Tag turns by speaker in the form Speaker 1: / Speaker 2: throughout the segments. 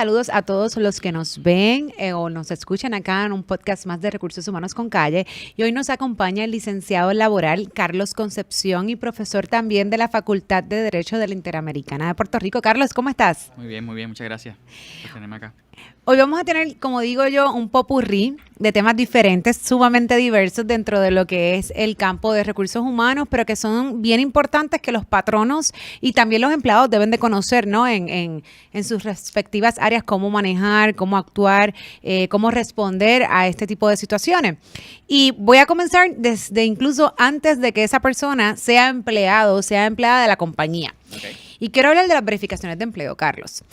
Speaker 1: saludos a todos los que nos ven o nos escuchan acá en un podcast más de Recursos Humanos con Calle. Y hoy nos acompaña el licenciado laboral Carlos Concepción y profesor también de la Facultad de Derecho de la Interamericana de Puerto Rico. Carlos, ¿cómo estás?
Speaker 2: Muy bien, muchas gracias por tenerme acá.
Speaker 1: Hoy vamos a tener, como digo yo, un popurrí de temas diferentes, sumamente diversos dentro de lo que es el campo de recursos humanos, pero que son bien importantes que los patronos y también los empleados deben de conocer, ¿no? En sus respectivas áreas, cómo manejar, cómo actuar, cómo responder a este tipo de situaciones. Y voy a comenzar desde incluso antes de que esa persona sea empleado o sea empleada de la compañía.
Speaker 2: Okay.
Speaker 1: Y quiero hablar de las verificaciones de empleo, Carlos.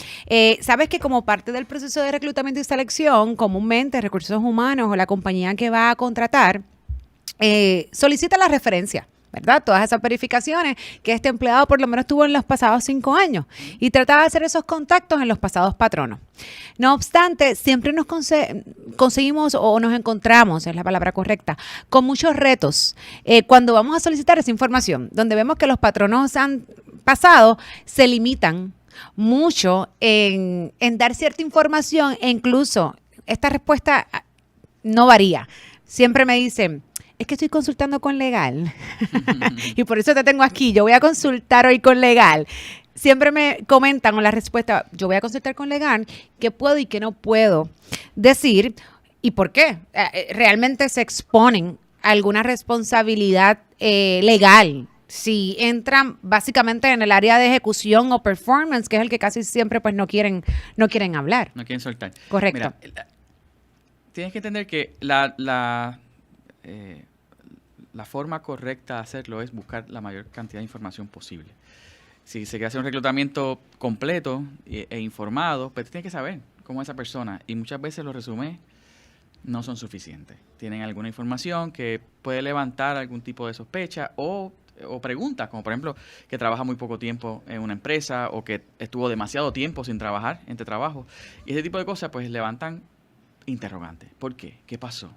Speaker 1: Sabes que como parte del proceso de reclutamiento y selección, comúnmente Recursos Humanos o la compañía que va a contratar solicita la referencia, ¿verdad? Todas esas verificaciones que este empleado por lo menos tuvo en los pasados 5 años y trata de hacer esos contactos en los pasados patronos. No obstante, siempre nos conseguimos o nos encontramos, es la palabra correcta, con muchos retos cuando vamos a solicitar esa información, donde vemos que los patronos han pasado se limitan mucho en dar cierta información e incluso esta respuesta no varía. Siempre me dicen, es que estoy consultando con legal y por eso te tengo aquí, yo voy a consultar hoy con legal. Siempre me comentan con la respuesta, yo voy a consultar con legal, qué puedo y qué no puedo decir y por qué. Realmente se exponen a alguna responsabilidad legal si entran básicamente en el área de ejecución o performance, que es el que casi siempre pues no quieren hablar.
Speaker 2: No quieren soltar.
Speaker 1: Correcto.
Speaker 2: Mira, tienes que entender que la forma correcta de hacerlo es buscar la mayor cantidad de información posible. Si se quiere hacer un reclutamiento completo e informado, pues tienes que saber cómo es esa persona. Y muchas veces los resúmenes no son suficientes. Tienen alguna información que puede levantar algún tipo de sospecha o preguntas, como por ejemplo que trabaja muy poco tiempo en una empresa o que estuvo demasiado tiempo sin trabajar, entre trabajos. Y ese tipo de cosas pues levantan interrogantes. ¿Por qué? ¿Qué pasó?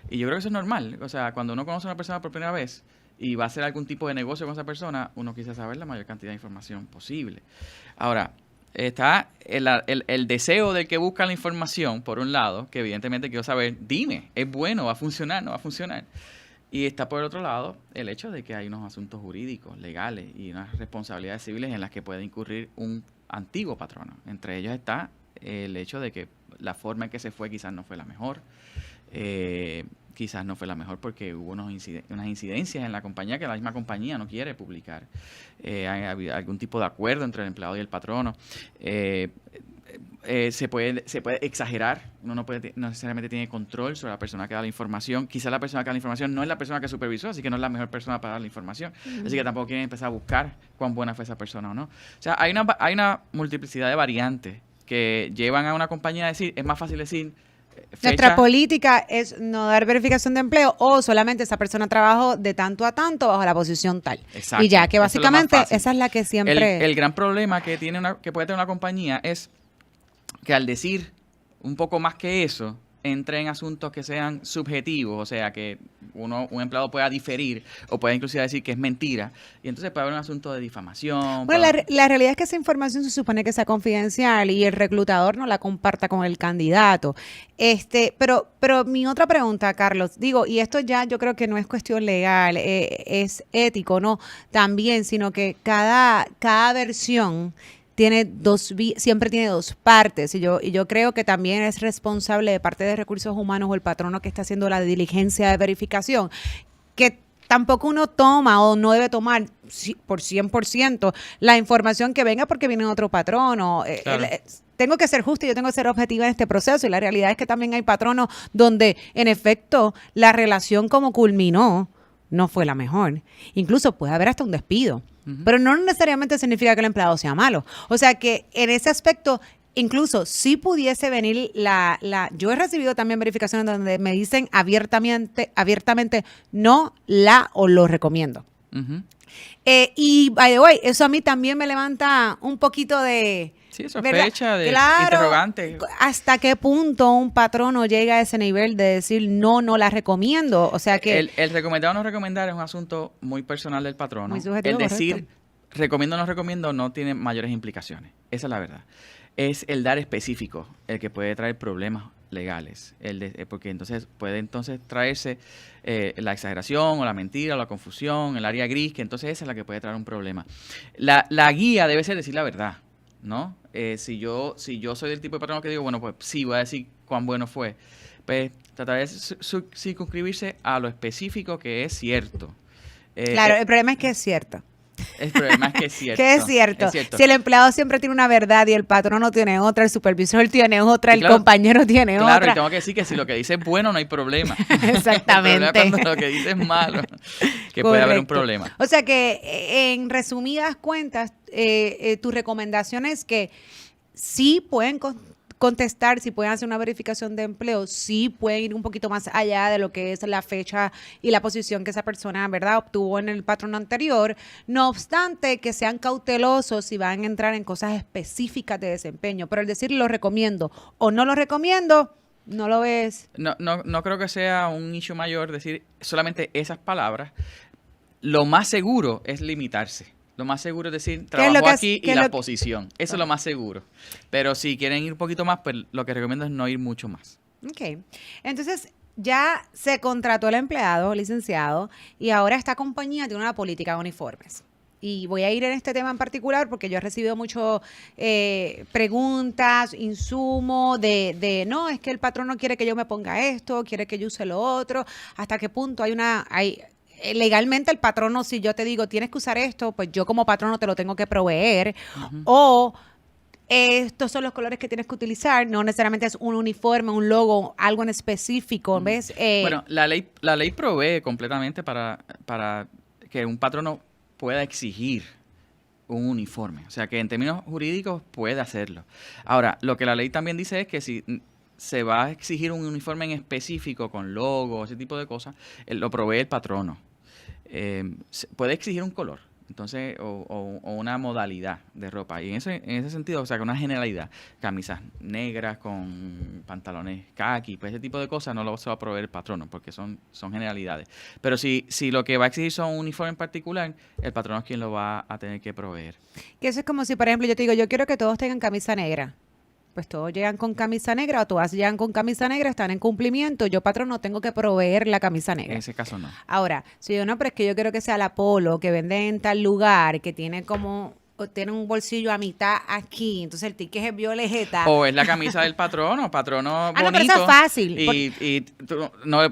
Speaker 2: Y yo creo que eso es normal. O sea, cuando uno conoce a una persona por primera vez y va a hacer algún tipo de negocio con esa persona, uno quisiera saber la mayor cantidad de información posible. Ahora, está el deseo del que busca la información, por un lado, que evidentemente quiero saber, dime, ¿es bueno? ¿Va a funcionar? ¿No va a funcionar? Y está por el otro lado el hecho de que hay unos asuntos jurídicos, legales y unas responsabilidades civiles en las que puede incurrir un antiguo patrono. Entre ellos está el hecho de que la forma en que se fue quizás no fue la mejor. Quizás no fue la mejor porque hubo unas incidencias en la compañía que la misma compañía no quiere publicar. Hay algún tipo de acuerdo entre el empleado y el patrono. Se puede exagerar. Uno no necesariamente tiene control sobre la persona que da la información. Quizás la persona que da la información no es la persona que supervisó, así que no es la mejor persona para dar la información. Así que tampoco quieren empezar a buscar cuán buena fue esa persona o no. O sea, hay una multiplicidad de variantes que llevan a una compañía a decir, es más fácil decir, fecha.
Speaker 1: Nuestra política es no dar verificación de empleo o solamente esa persona trabajó de tanto a tanto bajo la posición tal.
Speaker 2: Exacto.
Speaker 1: Y ya que básicamente
Speaker 2: es
Speaker 1: esa es la que siempre...
Speaker 2: El gran problema que puede tener una compañía es que al decir un poco más que eso, entre en asuntos que sean subjetivos, o sea, que un empleado pueda diferir o pueda inclusive decir que es mentira, y entonces puede haber un asunto de difamación.
Speaker 1: Bueno, la realidad es que esa información se supone que sea confidencial y el reclutador no la comparta con el candidato. Pero mi otra pregunta, Carlos, digo, y esto ya yo creo que no es cuestión legal, es ético, ¿no? También, sino que cada versión siempre tiene dos partes y yo creo que también es responsable de parte de Recursos Humanos o el patrono que está haciendo la diligencia de verificación, que tampoco uno toma o no debe tomar por 100% la información que venga porque viene otro patrono.
Speaker 2: Claro.
Speaker 1: Tengo que ser justa y yo tengo que ser objetiva en este proceso y la realidad es que también hay patronos donde en efecto la relación como culminó no fue la mejor. Incluso puede haber hasta un despido. Pero no necesariamente significa que el empleado sea malo. O sea que en ese aspecto, incluso si pudiese venir yo he recibido también verificaciones donde me dicen abiertamente no o lo recomiendo. Y by the way, eso a mí también me levanta un poquito de...
Speaker 2: Sí, sospecha, de interrogante.
Speaker 1: ¿Hasta qué punto un patrono llega a ese nivel de decir no la recomiendo? O sea que...
Speaker 2: El recomendar o no recomendar es un asunto muy personal del patrono.
Speaker 1: Muy subjetivo,
Speaker 2: el decir
Speaker 1: correcto.
Speaker 2: recomiendo o no recomiendo no tiene mayores implicaciones. Esa es la verdad. es el dar específico el que puede traer problemas legales, porque entonces puede traerse la exageración o la mentira o la confusión, el área gris, que entonces esa es la que puede traer un problema. La guía debe ser decir la verdad, ¿no? Si yo soy del tipo de patrono que digo, bueno, pues sí, voy a decir cuán bueno fue, pues tratar de circunscribirse a lo específico que es cierto.
Speaker 1: Claro, el problema es que es cierto.
Speaker 2: El problema es que es cierto.
Speaker 1: Que es cierto. Si el empleado siempre tiene una verdad y el patrón no tiene otra, el supervisor tiene otra, el compañero tiene otra.
Speaker 2: Claro, y tengo que decir que si lo que dice es bueno, no hay problema.
Speaker 1: Exactamente.
Speaker 2: El problema es cuando lo que dice es malo, que puede haber un problema.
Speaker 1: O sea que, en resumidas cuentas, tu recomendación es que sí pueden contestar, si pueden hacer una verificación de empleo, sí pueden ir un poquito más allá de lo que es la fecha y la posición que esa persona, ¿verdad?, obtuvo en el patrono anterior. No obstante, que sean cautelosos si van a entrar en cosas específicas de desempeño. Pero el decir lo recomiendo o no lo recomiendo, no lo ves.
Speaker 2: No creo que sea un issue mayor decir solamente esas palabras. Lo más seguro es limitarse. Lo más seguro es decir, trabajo aquí y la posición. Eso es lo más seguro. Pero si quieren ir un poquito más, pues lo que recomiendo es no ir mucho más.
Speaker 1: Ok. Entonces, ya se contrató el empleado, licenciado, y ahora esta compañía tiene una política de uniformes. Y voy a ir en este tema en particular porque yo he recibido mucho preguntas, insumo no, es que el patrón no quiere que yo me ponga esto, quiere que yo use lo otro. ¿Hasta qué punto legalmente el patrono, si yo te digo tienes que usar esto, pues yo como patrono te lo tengo que proveer? O estos son los colores que tienes que utilizar, no necesariamente es un uniforme, un logo, algo en específico, ¿ves?
Speaker 2: Bueno, la ley provee completamente para que un patrono pueda exigir un uniforme, o sea que en términos jurídicos puede hacerlo. Ahora, lo que la ley también dice es que si se va a exigir un uniforme en específico con logo, ese tipo de cosas, lo provee el patrono. Puede exigir un color, entonces, o una modalidad de ropa. Y en ese sentido, o sea, que una generalidad, camisas negras con pantalones khaki, pues ese tipo de cosas no lo se va a proveer el patrono, porque son generalidades. Pero si lo que va a exigir son un uniforme en particular, el patrono es quien lo va a tener que proveer.
Speaker 1: Que eso es como si, por ejemplo, yo te digo, yo quiero que todos tengan camisa negra. Pues todos llegan con camisa negra o todas llegan con camisa negra, están en cumplimiento. Yo, patrón, no tengo que proveer la camisa negra.
Speaker 2: En ese caso no.
Speaker 1: Ahora, si yo no, pero es que yo quiero que sea la polo, que vende en tal lugar, que tiene tiene un bolsillo a mitad aquí, entonces el ticket es violeta.
Speaker 2: O es la camisa del patrono bonito.
Speaker 1: No, pero eso es fácil.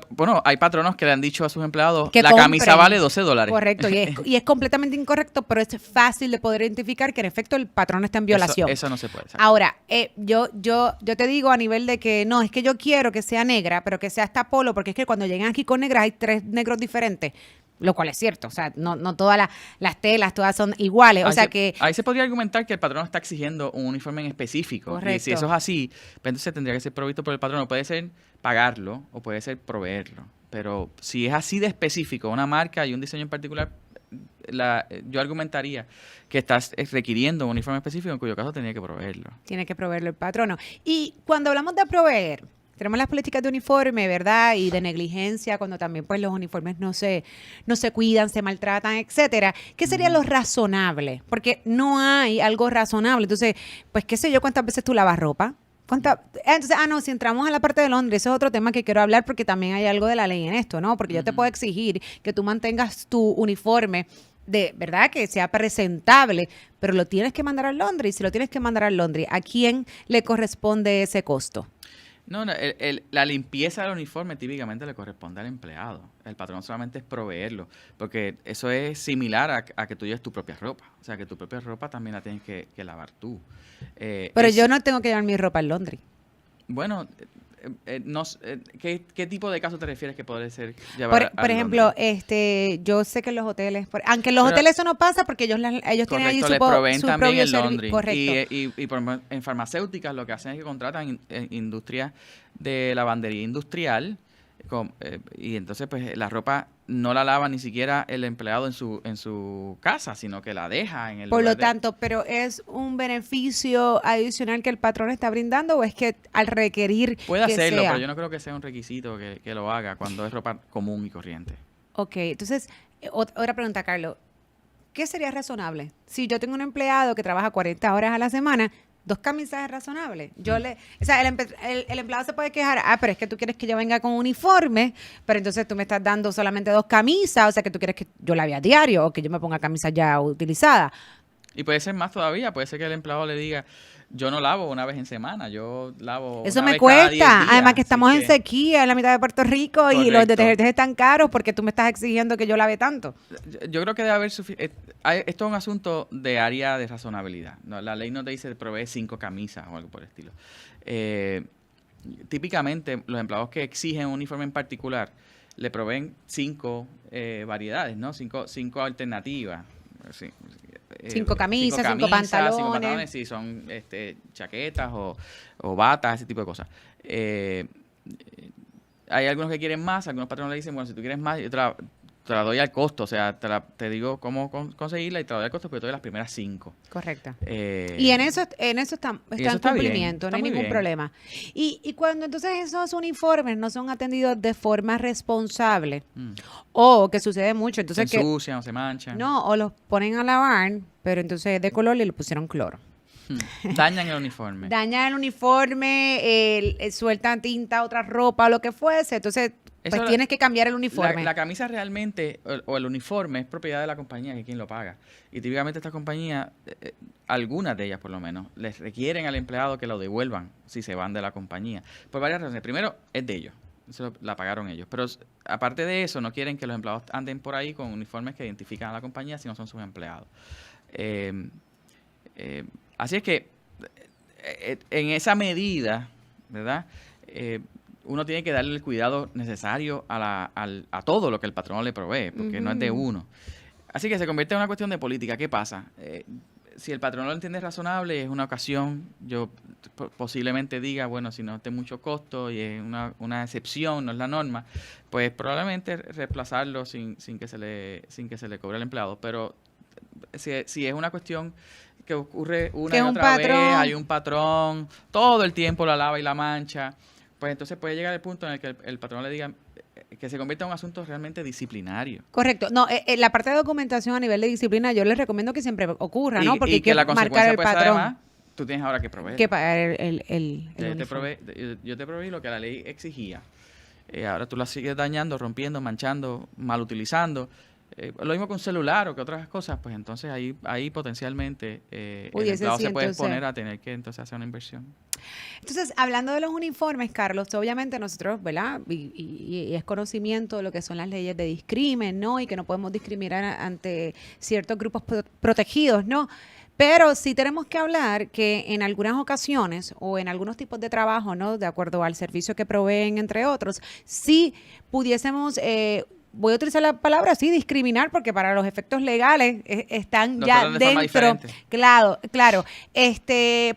Speaker 2: Bueno, hay patronos que le han dicho a sus empleados,
Speaker 1: que
Speaker 2: la camisa vale $12.
Speaker 1: Correcto, y es completamente incorrecto, pero es fácil de poder identificar que en efecto el patrón está en violación.
Speaker 2: Eso no se puede hacer.
Speaker 1: Ahora, yo te digo a nivel de que no, es que yo quiero que sea negra, pero que sea esta polo, porque es que cuando llegan aquí con negras hay 3 negros diferentes. Lo cual es cierto, o sea, no todas las telas, todas son iguales,
Speaker 2: Ahí se podría argumentar que el patrono está exigiendo un uniforme en específico.
Speaker 1: Correcto.
Speaker 2: Y si eso es así, pues entonces tendría que ser provisto por el patrono. Puede ser pagarlo o puede ser proveerlo. Pero si es así de específico, una marca y un diseño en particular, yo argumentaría que estás requiriendo un uniforme específico, en cuyo caso tendría que proveerlo.
Speaker 1: Tiene que proveerlo el patrono. Y cuando hablamos de proveer, tenemos las políticas de uniforme, ¿verdad? Y de negligencia, cuando también pues los uniformes no se cuidan, se maltratan, etcétera. ¿Qué sería lo razonable? Porque no hay algo razonable. Entonces, pues qué sé yo, ¿cuántas veces tú lavas ropa? Entonces, si entramos a la parte de Londres, ese es otro tema que quiero hablar porque también hay algo de la ley en esto, ¿no? Porque yo te puedo exigir que tú mantengas tu uniforme de verdad que sea presentable, pero lo tienes que mandar al Londres. Y si lo tienes que mandar al Londres, ¿a quién le corresponde ese costo?
Speaker 2: No, la limpieza del uniforme típicamente le corresponde al empleado. El patrón solamente es proveerlo, porque eso es similar a que tú lleves tu propia ropa. O sea, que tu propia ropa también la tienes que lavar tú.
Speaker 1: Pero yo no tengo que llevar mi ropa al Londres.
Speaker 2: Bueno, ¿qué tipo de caso te refieres que puede ser llevar
Speaker 1: por ejemplo, yo sé que en los hoteles, aunque en los hoteles eso no pasa porque ellos tienen allí su
Speaker 2: propio servicio.
Speaker 1: Correcto.
Speaker 2: Y por ejemplo, en farmacéuticas lo que hacen es que contratan industrias de lavandería industrial y entonces pues la ropa no la lava ni siquiera el empleado en su casa, sino que la deja en el
Speaker 1: Por
Speaker 2: lugar
Speaker 1: lo tanto, ¿pero es un beneficio adicional que el patrón está brindando o es que al requerir
Speaker 2: puede
Speaker 1: que
Speaker 2: hacerlo,
Speaker 1: sea?
Speaker 2: pero yo no creo que sea un requisito que lo haga cuando es ropa común y corriente.
Speaker 1: Ok, entonces, otra pregunta, Carlos. ¿Qué sería razonable? Si yo tengo un empleado que trabaja 40 horas a la semana, 2 camisas es razonable. O sea, el empleado se puede quejar, pero es que tú quieres que yo venga con uniforme, pero entonces tú me estás dando solamente 2 camisas, o sea que tú quieres que yo lave a diario o que yo me ponga camisas ya utilizadas.
Speaker 2: Y puede ser más todavía, puede ser que el empleado le diga, yo no lavo una vez en semana, yo lavo
Speaker 1: Eso
Speaker 2: una
Speaker 1: me
Speaker 2: vez cada 10
Speaker 1: cuesta.
Speaker 2: días.
Speaker 1: Además que estamos
Speaker 2: Así
Speaker 1: en sequía en la mitad de Puerto Rico y los
Speaker 2: Correcto.
Speaker 1: detergentes están caros porque tú me estás exigiendo que yo lave tanto.
Speaker 2: Yo creo que debe haber esto es un asunto de área de razonabilidad, ¿no? La ley no te dice provee 5 camisas o algo por el estilo. Típicamente los empleados que exigen un uniforme en particular le proveen 5 variedades, ¿no? 5 alternativas. Sí.
Speaker 1: 5 camisas, 5 pantalones.
Speaker 2: 5 pantalones, sí, son chaquetas o batas, ese tipo de cosas. Hay algunos que quieren más, algunos patrones le dicen, bueno, si tú quieres más, yo te la doy al costo, o sea, te digo cómo conseguirla y te la doy al costo, pero te doy las primeras 5.
Speaker 1: Correcto. Y en eso está en cumplimiento, no hay ningún problema. Y cuando entonces esos uniformes no son atendidos de forma responsable, o que sucede mucho, entonces
Speaker 2: se ensucian o se manchan.
Speaker 1: No, o los ponen a lavar, pero entonces de color le pusieron cloro.
Speaker 2: Dañan el uniforme.
Speaker 1: Dañan el uniforme, sueltan tinta, otra ropa, lo que fuese, entonces pues tienes que cambiar el uniforme.
Speaker 2: La camisa realmente, o el uniforme, es propiedad de la compañía, que es quien lo paga. Y típicamente estas compañías, algunas de ellas por lo menos, les requieren al empleado que lo devuelvan si se van de la compañía. Por varias razones. Primero, es de ellos. Eso la pagaron ellos. Pero aparte de eso, no quieren que los empleados anden por ahí con uniformes que identifican a la compañía si no son sus empleados. Así es que, en esa medida, ¿verdad?, uno tiene que darle el cuidado necesario a todo lo que el patrón le provee, porque no es de uno. Así que se convierte en una cuestión de política. ¿Qué pasa? Si el patrón lo entiende razonable, es una ocasión, yo posiblemente diga, bueno, si no es de mucho costo y es una excepción, no es la norma, pues probablemente reemplazarlo sin que se le cobre al empleado. Pero si es una cuestión que ocurre una y otra vez, hay un patrón, todo el tiempo la lava y la mancha, pues entonces puede llegar el punto en el que el patrón le diga que se convierta en un asunto realmente disciplinario.
Speaker 1: Correcto. No, la parte de documentación a nivel de disciplina yo les recomiendo que siempre ocurra, ¿no? Porque
Speaker 2: y
Speaker 1: hay que
Speaker 2: la
Speaker 1: marcar el patrón.
Speaker 2: Además, tú tienes ahora que proveer.
Speaker 1: Que pagar
Speaker 2: yo te proveí lo que la ley exigía. Ahora tú la sigues dañando, rompiendo, manchando, mal utilizando. Lo mismo con celular o que otras cosas, pues entonces ahí potencialmente el empleado se puede exponer a tener que entonces hacer una inversión.
Speaker 1: Entonces, hablando de los uniformes, Carlos, obviamente nosotros, ¿verdad? Y es conocimiento de lo que son las leyes de discrimen, ¿no? Y que no podemos discriminar ante ciertos grupos protegidos, ¿no? Pero sí tenemos que hablar que en algunas ocasiones o en algunos tipos de trabajo, ¿no? De acuerdo al servicio que proveen, entre otros, sí pudiésemos... voy a utilizar la palabra así, discriminar, porque para los efectos legales están ya dentro. Claro.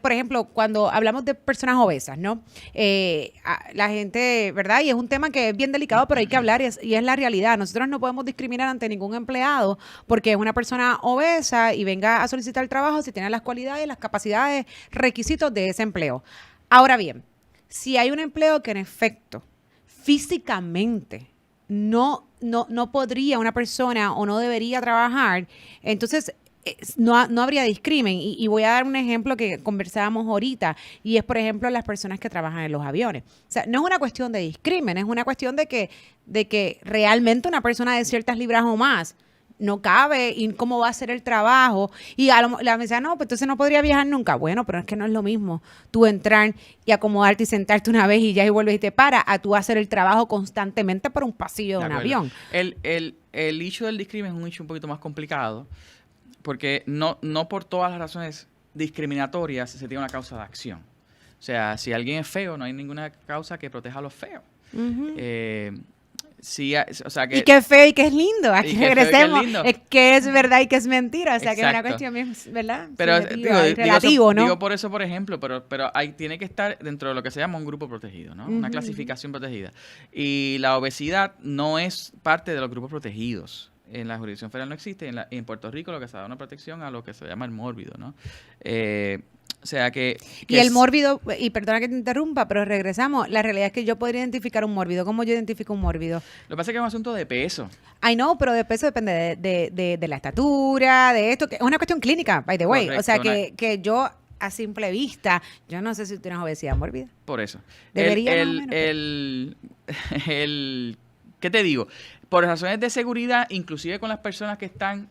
Speaker 1: Por ejemplo, cuando hablamos de personas obesas, ¿no? La gente, ¿verdad? Y es un tema que es bien delicado, pero hay que hablar y es la realidad. Nosotros no podemos discriminar ante ningún empleado porque es una persona obesa y venga a solicitar trabajo si tiene las cualidades, las capacidades, requisitos de ese empleo. Ahora bien, si hay un empleo que en efecto, físicamente, no podría una persona o no debería trabajar, entonces no habría discrimen. Y voy a dar un ejemplo que conversábamos ahorita, y es, por ejemplo, las personas que trabajan en los aviones. O sea, no es una cuestión de discrimen, es una cuestión de que realmente una persona de ciertas libras o más no cabe y cómo va a ser el trabajo. Y la me decía, no, pues entonces no podría viajar nunca. Bueno, pero es que no es lo mismo tú entrar y acomodarte y sentarte una vez y ya y vuelves y te para a tú hacer el trabajo constantemente por un pasillo de un avión.
Speaker 2: El issue del discrimen es un issue un poquito más complicado porque no por todas las razones discriminatorias se tiene una causa de acción. O sea, si alguien es feo, no hay ninguna causa que proteja a los feos. Sí, o sea que,
Speaker 1: y que es feo y que es lindo. Aquí regresemos. Es que es verdad y que es mentira. O sea, que es una cuestión bien, ¿verdad?
Speaker 2: Pero
Speaker 1: relativo, ¿no?
Speaker 2: Digo por eso, por ejemplo, pero tiene que estar dentro de lo que se llama un grupo protegido, ¿no? Una clasificación protegida. Y la obesidad no es parte de los grupos protegidos. En la jurisdicción federal no existe. En Puerto Rico lo que se da una protección a lo que se llama el mórbido, ¿no? O sea que
Speaker 1: y el mórbido, y perdona que te interrumpa, pero regresamos, la realidad es que yo podría identificar un mórbido. ¿Cómo yo identifico un mórbido?
Speaker 2: Lo que pasa es que es un asunto de peso.
Speaker 1: Ay, no, pero de peso depende de la estatura, de esto, que es una cuestión clínica, by the way. Correcto, o sea, que yo a simple vista, yo no sé si tú tienes obesidad mórbida.
Speaker 2: Por eso.
Speaker 1: Debería más o
Speaker 2: menos. ¿Qué te digo? Por razones de seguridad, inclusive con las personas que están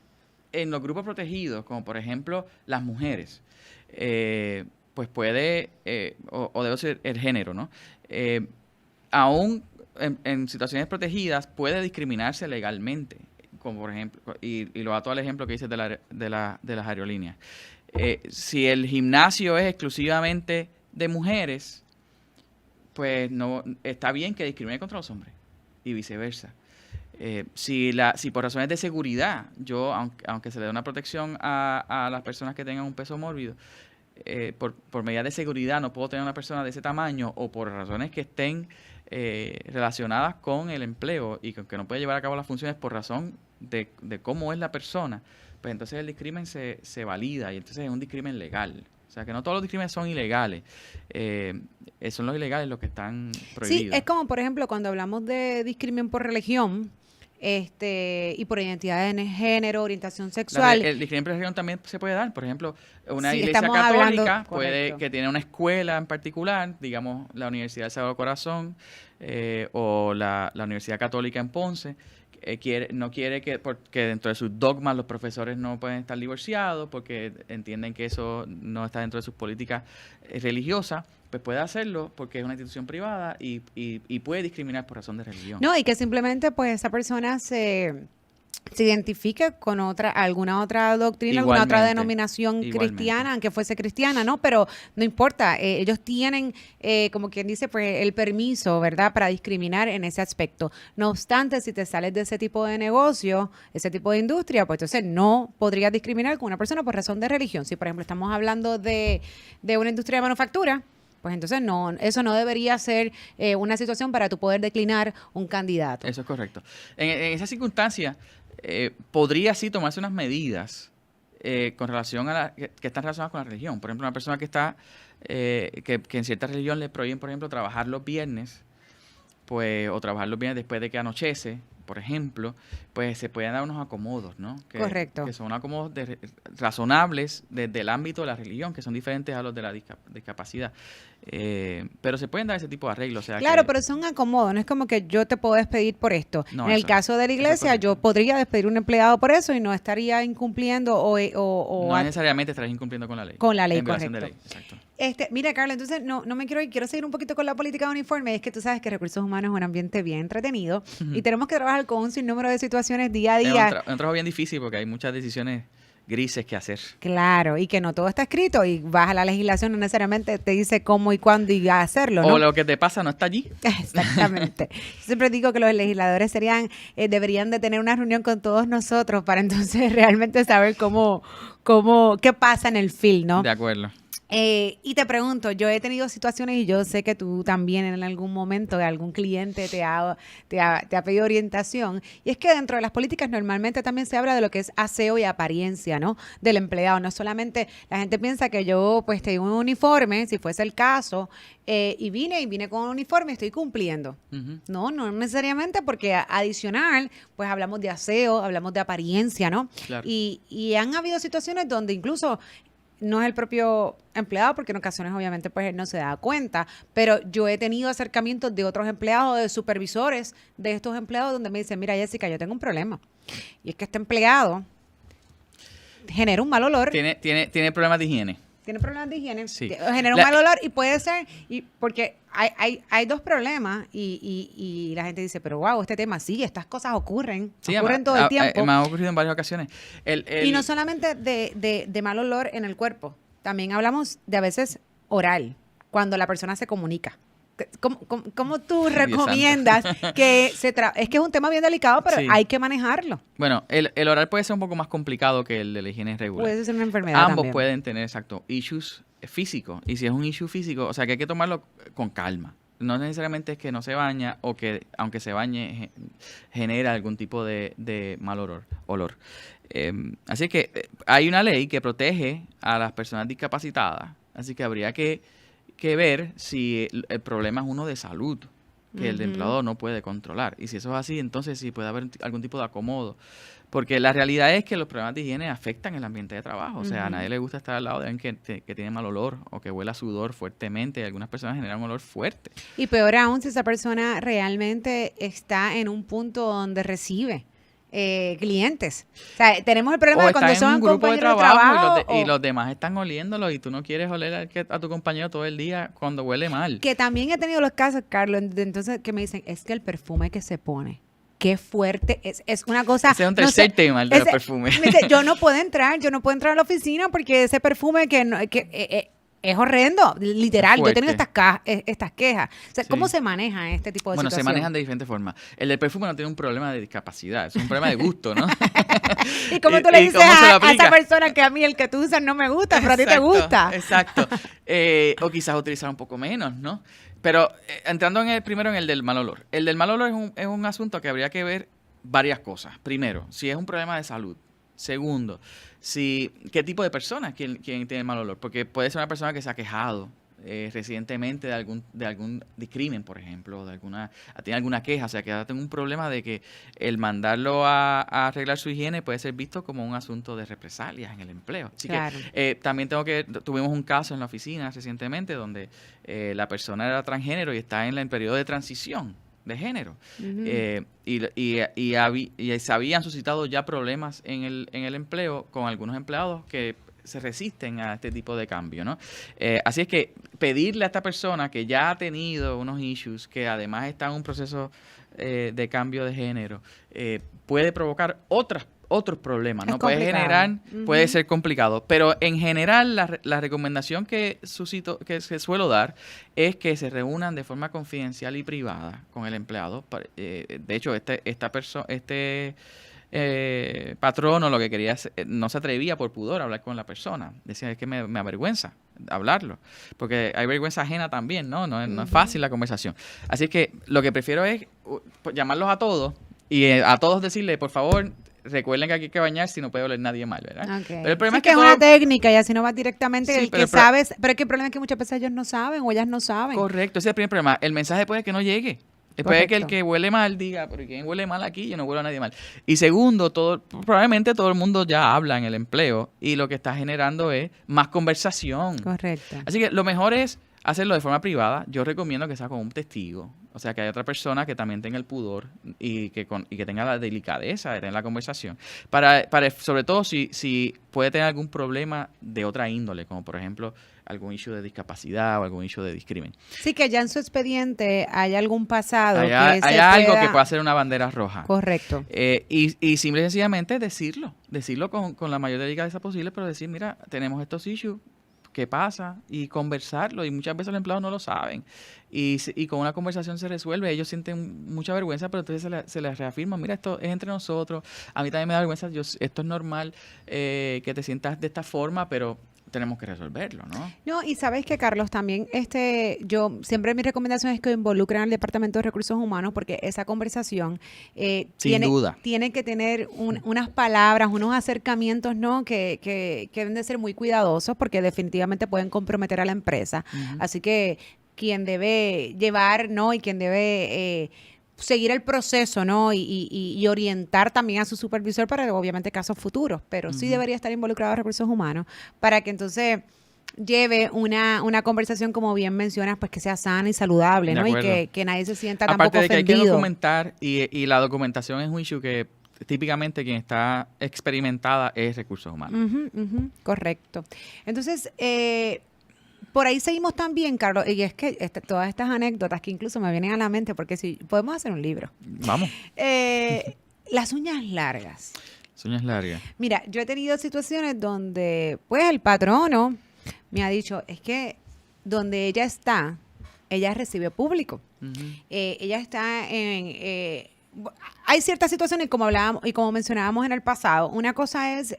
Speaker 2: en los grupos protegidos, como por ejemplo las mujeres, pues puede, o debe ser el género, ¿no? Aún en situaciones protegidas puede discriminarse legalmente, como por ejemplo, y lo ato al ejemplo que dices de las aerolíneas. Si el gimnasio es exclusivamente de mujeres, pues no está bien que discrimine contra los hombres y viceversa. Si por razones de seguridad, yo, aunque se le dé una protección a las personas que tengan un peso mórbido, por medidas de seguridad no puedo tener una persona de ese tamaño, o por razones que estén relacionadas con el empleo y que no puede llevar a cabo las funciones por razón de cómo es la persona, pues entonces el discrimen se valida y entonces es un discrimen legal. O sea, que no todos los discrímenes son ilegales. Son los ilegales los que están prohibidos.
Speaker 1: Sí, es como, por ejemplo, cuando hablamos de discrimen por religión, y por identidad de género, orientación sexual.
Speaker 2: El discrimen por religión también se puede dar. Por ejemplo, una
Speaker 1: Sí,
Speaker 2: iglesia
Speaker 1: estamos
Speaker 2: católica
Speaker 1: hablando,
Speaker 2: que tiene una escuela en particular, digamos la Universidad del Sagrado Corazón, o la Universidad Católica en Ponce, no quiere porque dentro de sus dogmas los profesores no pueden estar divorciados porque entienden que eso no está dentro de sus políticas religiosas, pues puede hacerlo porque es una institución privada y puede discriminar por razón de religión.
Speaker 1: No, y que simplemente pues esa persona se identifique con alguna otra doctrina, alguna otra denominación cristiana, aunque fuese cristiana, ¿no? Pero no importa, ellos tienen, como quien dice, pues el permiso, ¿verdad?, para discriminar en ese aspecto. No obstante, si te sales de ese tipo de negocio, ese tipo de industria, pues entonces no podrías discriminar con una persona por razón de religión. Si, por ejemplo, estamos hablando de una industria de manufactura, pues entonces no, eso no debería ser una situación para tú poder declinar un candidato.
Speaker 2: Eso es correcto. En esa circunstancia, podría sí tomarse unas medidas con relación a que están relacionadas con la religión. Por ejemplo, una persona que está que en cierta religión le prohíben, por ejemplo, trabajar los viernes, pues, o trabajar los viernes después de que anochece, por ejemplo, pues se pueden dar unos acomodos, ¿no?
Speaker 1: Correcto.
Speaker 2: Que son acomodos razonables desde el ámbito de la religión, que son diferentes a los de la discapacidad. Pero se pueden dar ese tipo de arreglos. O sea,
Speaker 1: claro, pero son acomodos, no es como que yo te puedo despedir por esto.
Speaker 2: No,
Speaker 1: en el caso de la iglesia, yo podría despedir un empleado por eso y no estaría incumpliendo
Speaker 2: no necesariamente estarías incumpliendo con la ley.
Speaker 1: Con la ley,
Speaker 2: correcto.
Speaker 1: De
Speaker 2: ley, exacto.
Speaker 1: Mira, Carla, entonces no me quiero ir, quiero seguir un poquito con la política de uniforme. Es que tú sabes que recursos humanos es un ambiente bien entretenido y tenemos que trabajar con un sinnúmero de situaciones día a día.
Speaker 2: Es un trabajo bien difícil porque hay muchas decisiones grises que hacer.
Speaker 1: Claro, y que no todo está escrito y vas a la legislación, no necesariamente te dice cómo y cuándo y a hacerlo, ¿no?
Speaker 2: O lo que te pasa no está allí.
Speaker 1: Exactamente. Yo siempre digo que los legisladores deberían de tener una reunión con todos nosotros para entonces realmente saber qué pasa en el field, ¿no?
Speaker 2: De acuerdo.
Speaker 1: Y te pregunto, yo he tenido situaciones y yo sé que tú también en algún momento algún cliente te ha pedido orientación, y es que dentro de las políticas normalmente también se habla de lo que es aseo y apariencia, ¿no?, del empleado. No solamente la gente piensa que yo pues tengo un uniforme, si fuese el caso, y vine con un uniforme y estoy cumpliendo.
Speaker 2: Uh-huh.
Speaker 1: No necesariamente, porque adicional pues hablamos de aseo, hablamos de apariencia, ¿no?
Speaker 2: Claro.
Speaker 1: Y han habido situaciones donde incluso no es el propio empleado, porque en ocasiones obviamente pues él no se da cuenta, pero yo he tenido acercamientos de otros empleados, de supervisores de estos empleados, donde me dicen, mira, Jessica, yo tengo un problema, y es que este empleado genera un mal olor.
Speaker 2: Tiene problemas de higiene.
Speaker 1: Tiene problemas de higiene,
Speaker 2: sí.
Speaker 1: Genera un mal olor, y puede ser, porque hay dos problemas, y la gente dice, pero wow, este tema, sí, estas cosas ocurren todo el tiempo.
Speaker 2: Me ha ocurrido en varias ocasiones.
Speaker 1: Y no solamente de mal olor en el cuerpo, también hablamos de a veces oral, cuando la persona se comunica. ¿Cómo tú recomiendas que es que es un tema bien delicado, pero sí, hay que manejarlo?
Speaker 2: Bueno, el oral puede ser un poco más complicado que el de la higiene regular.
Speaker 1: Puede ser una enfermedad
Speaker 2: Ambos
Speaker 1: también
Speaker 2: pueden tener, exacto, issues físicos. Y si es un issue físico, o sea que hay que tomarlo con calma. No necesariamente es que no se baña o que aunque se bañe genera algún tipo de mal olor. Así que hay una ley que protege a las personas discapacitadas. Así que habría que ver si el problema es uno de salud. que el empleado no puede controlar. Y si eso es así, entonces sí puede haber algún tipo de acomodo. Porque la realidad es que los problemas de higiene afectan el ambiente de trabajo. O sea, a nadie le gusta estar al lado de alguien que tiene mal olor o que huele a sudor fuertemente. Y algunas personas generan un olor fuerte.
Speaker 1: Y peor aún si esa persona realmente está en un punto donde recibe clientes. O sea, tenemos el problema
Speaker 2: O
Speaker 1: de cuando
Speaker 2: estás en
Speaker 1: son
Speaker 2: un grupo de
Speaker 1: compañeros
Speaker 2: trabajo y
Speaker 1: o-
Speaker 2: los demás están oliéndolo y tú no quieres oler a tu compañero todo el día cuando huele mal.
Speaker 1: Que también he tenido los casos, Carlos, de entonces que me dicen, es que el perfume que se pone, qué fuerte, es una cosa...
Speaker 2: Ese es un
Speaker 1: no
Speaker 2: tercer
Speaker 1: sé,
Speaker 2: tema, el de los perfumes.
Speaker 1: me dice, yo no puedo entrar a la oficina porque ese perfume es horrendo, literal. Yo he tenido
Speaker 2: Fuerte.
Speaker 1: estas quejas. O sea,
Speaker 2: Sí.
Speaker 1: ¿cómo se maneja este tipo de
Speaker 2: Bueno, se
Speaker 1: situación?
Speaker 2: manejan de diferentes formas. El del perfume no tiene un problema de discapacidad, es un problema de gusto, ¿no?
Speaker 1: ¿Y cómo tú le dices
Speaker 2: cómo se lo
Speaker 1: a esa
Speaker 2: aplica?
Speaker 1: persona que a mí el que tú usas no me gusta, pero a ti te
Speaker 2: Exacto,
Speaker 1: gusta?
Speaker 2: Exacto. O quizás utilizar un poco menos, ¿no? Pero entrando primero en el del mal olor. El del mal olor es un asunto que habría que ver varias cosas. Primero, si es un problema de salud. Segundo, qué tipo de persona quien tiene mal olor. Porque puede ser una persona que se ha quejado recientemente de algún crimen, por ejemplo, tiene alguna queja, o sea, que ahora tengo un problema de que el mandarlo a arreglar su higiene puede ser visto como un asunto de represalias en el empleo. Así
Speaker 1: Claro.
Speaker 2: que también tuvimos un caso en la oficina recientemente donde la persona era transgénero y está en el periodo de transición de género. Y se habían suscitado ya problemas en el empleo con algunos empleados que se resisten a este tipo de cambio, ¿no? Así es que pedirle a esta persona que ya ha tenido unos issues, que además está en un proceso de cambio de género, puede provocar otros problemas, ¿no? Puede ser complicado, pero en general la recomendación que suelo dar es que se reúnan de forma confidencial y privada con el empleado. De hecho, patrono lo que quería no se atrevía por pudor a hablar con la persona. Decía, es que me avergüenza hablarlo, porque hay vergüenza ajena también, ¿no? No es fácil la conversación. Así es que lo que prefiero es llamarlos a todos y a todos decirle, por favor, recuerden que aquí hay que bañar si no puede oler nadie mal, ¿verdad?
Speaker 1: Okay.
Speaker 2: Pero el problema
Speaker 1: Sí, que es una técnica y así no va directamente
Speaker 2: Sí,
Speaker 1: el que sabes, pero es que el problema es que muchas veces ellos no saben o ellas no saben.
Speaker 2: Correcto, ese es el primer problema. El mensaje puede que no llegue. Puede que el que huele mal diga, pero ¿quién huele mal aquí? Yo no huelo a nadie mal. Y segundo, probablemente todo el mundo ya habla en el empleo y lo que está generando es más conversación.
Speaker 1: Correcto.
Speaker 2: Así que lo mejor es hacerlo de forma privada. Yo recomiendo que sea con un testigo. O sea, que haya otra persona que también tenga el pudor y que tenga la delicadeza de tener la conversación. Sobre todo si puede tener algún problema de otra índole, como por ejemplo algún issue de discapacidad o algún issue de discrimen.
Speaker 1: Sí, que ya en su expediente hay algún pasado.
Speaker 2: Hay algo que pueda ser una bandera roja.
Speaker 1: Correcto.
Speaker 2: Y simple y sencillamente decirlo con la mayor delicadeza posible, pero decir, mira, tenemos estos issues, ¿qué pasa? Y conversarlo, y muchas veces los empleados no lo saben. Y con una conversación se resuelve, ellos sienten mucha vergüenza, pero entonces se les reafirma, mira, esto es entre nosotros, a mí también me da vergüenza, esto es normal que te sientas de esta forma, pero tenemos que resolverlo, ¿no?
Speaker 1: No, y sabes que, Carlos, también yo siempre mi recomendación es que involucren al Departamento de Recursos Humanos porque esa conversación tiene que tener unas palabras, unos acercamientos, ¿no? Que deben de ser muy cuidadosos porque definitivamente pueden comprometer a la empresa. Así que quien debe llevar, ¿no? Y quien debe seguir el proceso, ¿no? Y orientar también a su supervisor para, obviamente, casos futuros. Pero sí debería estar involucrado a Recursos Humanos para que entonces lleve una conversación, como bien mencionas, pues que sea sana y saludable, ¿no? Y que nadie se sienta tampoco
Speaker 2: ofendido. Aparte de que hay que documentar y la documentación es un issue que típicamente quien está experimentada es Recursos Humanos.
Speaker 1: Correcto. Entonces, por ahí seguimos también, Carlos, y es que todas estas anécdotas que incluso me vienen a la mente, porque si podemos hacer un libro.
Speaker 2: Vamos.
Speaker 1: Las uñas largas.
Speaker 2: Las uñas largas.
Speaker 1: Mira, yo he tenido situaciones donde, pues, el patrono me ha dicho, es que donde ella está, ella recibe público. Ella está en... hay ciertas situaciones, como hablábamos y como mencionábamos en el pasado. Una cosa es...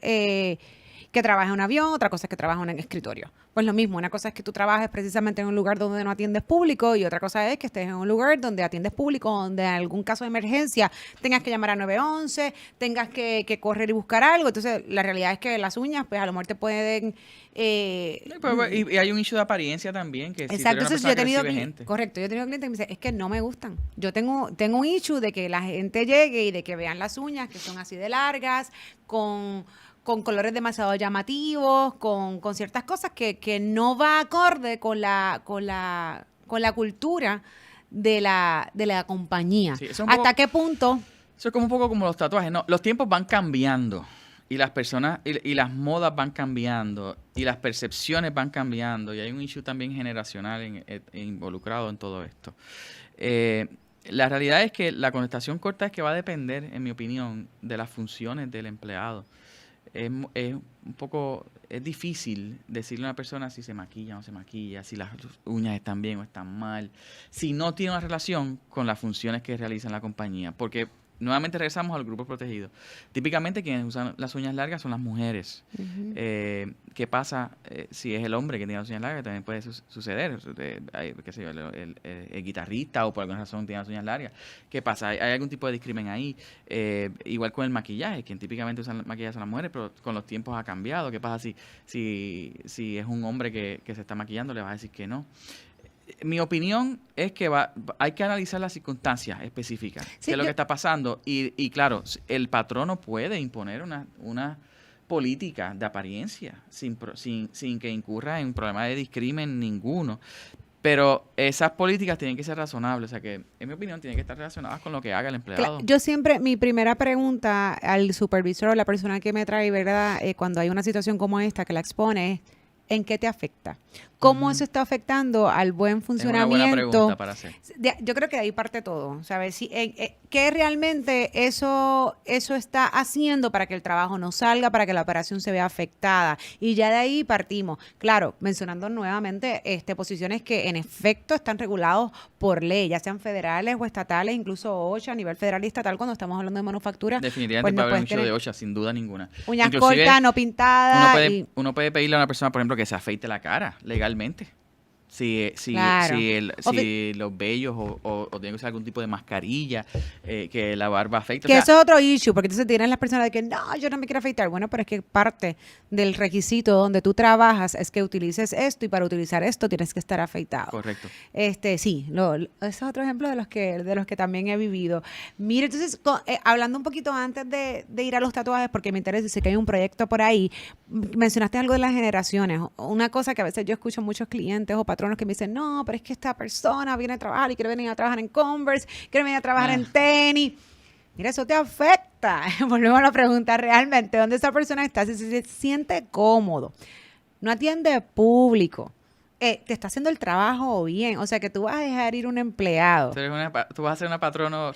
Speaker 1: que trabajes en un avión, otra cosa es que trabajes en un escritorio. Pues lo mismo, una cosa es que tú trabajes precisamente en un lugar donde no atiendes público y otra cosa es que estés en un lugar donde atiendes público, donde en algún caso de emergencia tengas que llamar a 911, tengas que correr y buscar algo. Entonces, la realidad es que las uñas, pues a lo mejor te pueden...
Speaker 2: Y hay un issue de apariencia también, que si tú
Speaker 1: exacto,
Speaker 2: eres una
Speaker 1: entonces yo he
Speaker 2: persona que
Speaker 1: tenido
Speaker 2: recibe gente.
Speaker 1: correcto, yo he tenido clientes que me dicen, es que no me gustan. Yo tengo un issue de que la gente llegue y de que vean las uñas que son así de largas, con colores demasiado llamativos, con ciertas cosas que no va acorde con la cultura de la compañía.
Speaker 2: Sí, eso es un
Speaker 1: ¿Hasta
Speaker 2: poco-
Speaker 1: qué punto?
Speaker 2: Eso es como un poco como los tatuajes, ¿no? Los tiempos van cambiando y las personas y las modas van cambiando y las percepciones van cambiando y hay un issue también generacional involucrado en todo esto. La realidad es que la contestación corta es que va a depender, en mi opinión, de las funciones del empleado. Es un poco, es difícil decirle a una persona si se maquilla o no se maquilla, si las uñas están bien o están mal, si no tiene una relación con las funciones que realiza en la compañía, porque nuevamente regresamos al grupo protegido. Típicamente quienes usan las uñas largas son las mujeres. ¿Qué pasa si es el hombre que tiene las uñas largas? También puede suceder. Qué sé yo, el guitarrista o por alguna razón tiene las uñas largas. ¿Qué pasa? ¿Hay algún tipo de discrimen ahí? Igual con el maquillaje, quien típicamente usa maquillaje son las mujeres, pero con los tiempos ha cambiado. ¿Qué pasa si es un hombre que se está maquillando? Le vas a decir que no. Mi opinión es que hay que analizar las circunstancias específicas,
Speaker 1: Sí,
Speaker 2: qué es lo que está pasando. Y claro, el patrono puede imponer una política de apariencia sin que incurra en problema de discrimen ninguno. Pero esas políticas tienen que ser razonables, o sea que, en mi opinión, tienen que estar relacionadas con lo que haga el empleado.
Speaker 1: Yo siempre, mi primera pregunta al supervisor o la persona que me trae, ¿verdad? Cuando hay una situación como esta que la expone es, ¿en qué te afecta? ¿Cómo eso está afectando al buen
Speaker 2: Es una
Speaker 1: funcionamiento?
Speaker 2: buena pregunta para hacer.
Speaker 1: Yo creo que de ahí parte todo, ¿sabes? Si, ¿qué realmente eso está haciendo para que el trabajo no salga, para que la operación se vea afectada? Y ya de ahí partimos. Claro, mencionando nuevamente posiciones que en efecto están regulados por ley, ya sean federales o estatales, incluso OSHA a nivel federal y estatal cuando estamos hablando de manufactura.
Speaker 2: Definitivamente
Speaker 1: pues no
Speaker 2: puede haber un
Speaker 1: puedes
Speaker 2: issue de
Speaker 1: tener
Speaker 2: OSHA, sin duda ninguna.
Speaker 1: uñas
Speaker 2: Inclusive,
Speaker 1: cortas, no pintadas.
Speaker 2: uno puede pedirle a una persona, por ejemplo, que se afeite la cara legalmente.
Speaker 1: Claro.
Speaker 2: Si los vellos o tiene que usar algún tipo de mascarilla, que la barba afecta.
Speaker 1: Que
Speaker 2: O sea,
Speaker 1: eso es otro issue, porque entonces tienen las personas de que no, yo no me quiero afeitar. Bueno, pero es que parte del requisito donde tú trabajas es que utilices esto y para utilizar esto tienes que estar afeitado.
Speaker 2: correcto.
Speaker 1: Sí, ese es otro ejemplo de los que también he vivido. Mire, entonces, hablando un poquito antes de ir a los tatuajes, porque me interesa, sé que hay un proyecto por ahí, mencionaste algo de las generaciones. Una cosa que a veces yo escucho muchos clientes o patronos que me dicen, no, pero es que esta persona viene a trabajar y quiere venir a trabajar en Converse, quiere venir a trabajar en tenis. Mira, eso te afecta. Volvemos a la pregunta, realmente, ¿dónde esa persona está? Si se siente cómodo, no atiende público, te está haciendo el trabajo bien, o sea que tú vas a dejar ir un empleado.
Speaker 2: Tú vas a ser una patrono